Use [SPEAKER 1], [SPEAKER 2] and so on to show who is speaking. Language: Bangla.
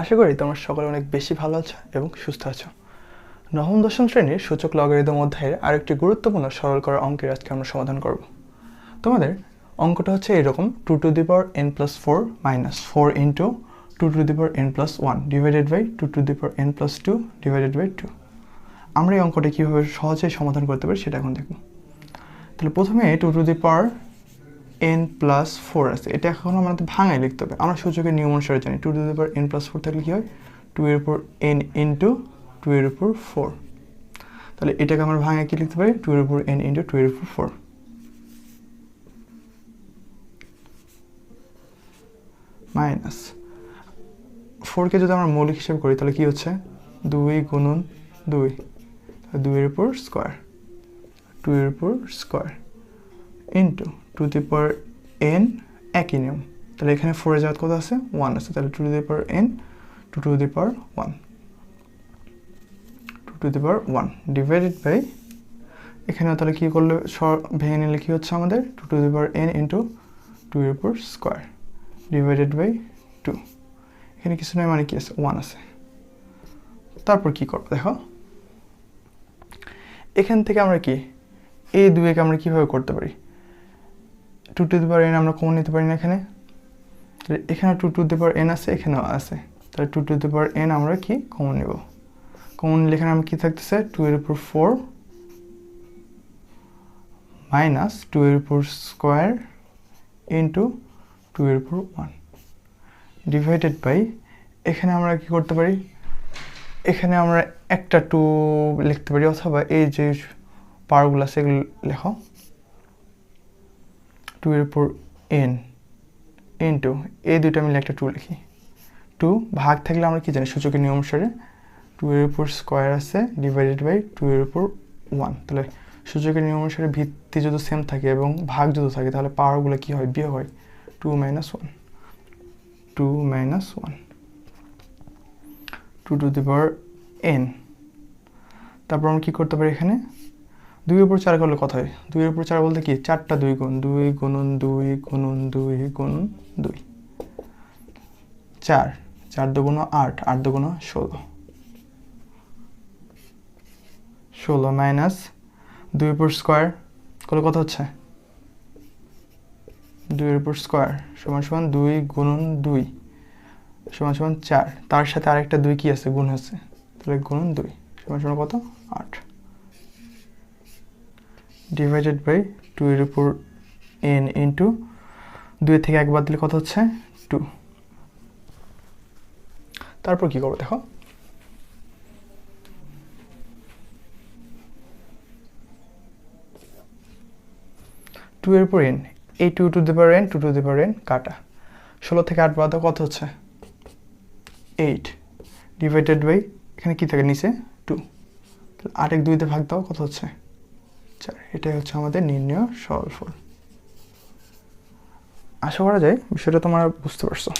[SPEAKER 1] আশা করি তোমরা সকলে অনেক বেশি ভালো আছো এবং সুস্থ আছো। নবম দশম শ্রেণীর সূচক লগারিদম অধ্যায়ের আরেকটি গুরুত্বপূর্ণ সরল করা অঙ্কের আজকে আমরা সমাধান করব। তোমাদের অঙ্কটা হচ্ছে এরকম 2n+4 - 4 × 2n+1 divided by 2n+2 divided by 2। আমরা এই অঙ্কটা কীভাবে সহজেই সমাধান করতে পারি সেটা এখন দেখব। তাহলে প্রথমে 2n+4 আছে, এটা এখন আমাদের ভাঙায় লিখতে হবে। আমরা সূচকের নিয়ম অনুসারে জানি 2n+4 থাকলে কী হয়, 2 এর উপর n ইন্টু 2 এর উপর 4। তাহলে এটাকে আমরা ভাঙায় কি লিখতে পারি, 2 এর উপর n ইন্টু 2 এর উপর 4 মাইনাস 4কে যদি আমরা মৌলিক হিসাব করি তাহলে কি হচ্ছে, 2 গুণন 2, 2 এর উপর স্কোয়ার, 2 এর উপর স্কোয়ার ইন্টু 2n, একই নিয়ম। তাহলে এখানে 4 এর জায়গায় কত আছে, 1 আছে, তাহলে 2n to the power 1, 2 to the power 1 divided by, এখানে তাহলে কী করলে ভেঙে নিলে কী হচ্ছে আমাদের, 2 to the power n into 2 এর উপর স্কোয়ার ডিভাইডেড বাই 2। এখানে কিছু নয় মানে কি আছে, 1 আছে। তারপর কি করবো দেখো, এখান থেকে আমরা কি এই দুইকে আমরা কীভাবে করতে পারি, 2 to the power n আমরা কমন নিতে পারি না এখানে, তাহলে এখানে 2 to the power n আছে, এখানেও আছে, তাহলে 2 to the power n আমরা কি কমন নেব। কমন নিলে এখানে আমরা কী থাকতেছে, 2 এর উপর 4 মাইনাস 2 এর উপর স্কোয়ার ইন্টু 2 এর উপর 1 ডিভাইডেড বাই, এখানে আমরা কি করতে পারি, এখানে আমরা একটা 2 লিখতে পারি, অথবা এই যে পাওয়ারগুলো আছে এগুলো লেখো, 2 এর উপর n ইন্টু এই দুইটা মিলে একটা 2 লিখি। 2 ভাগ থাকলে আমরা কি জানি সূচকের নিয়ম অনুসারে 2 এর উপর স্কোয়ার আছে ডিভাইডেড বাই 2 এর উপর 1। তাহলে সূচকের নিয়ম অনুসারে ভিত্তি যদি সেম থাকে এবং ভাগ যদি থাকে তাহলে পাওয়ারগুলো কি হয়, বিয়োগ হয়, 2 - 1, 2 - 1, 2 to the power n। তারপর আমরা কী করতে পারি, এখানে 2 এর উপর 4 করলে কত হয়, 2 এর উপর 4 বলতে কি 4টা 2 গুণ, 2 গুণন 2 গুণন 2 গুণন 2, 4, 4 দুগুণ 8, 8 দুগুণ 16, 16 মাইনাস 2 এর উপর স্কোয়ার করলে কত হচ্ছে, 2 এর উপর স্কোয়ার সমান সমান 2 গুণন 2 সমান সমান 4, তার সাথে আরেকটা 2 কি আছে, গুণ আছে, তাহলে গুণন 2 সমান সমান কত, 8 ডিভাইডেড বাই 2 এর উপর n ইন্টু 2 থেকে 1 বাদ দিলে কত হচ্ছে, 2। তারপর কি করবো দেখো, 2 এর উপর n, এই 2 to the power n, 2 to the power n কাটা, 16 থেকে 8 বাদ দাও কত হচ্ছে, 8 ডিভাইডেড বাই, এখানে কি থাকে নিচে 2, 8 2 তে ভাগ দাও কত হচ্ছে 4। এটাই হচ্ছে আমাদের নির্ণয় সরলফল। আশা করা যায় বিষয়টা তোমরা বুঝতে পারছো।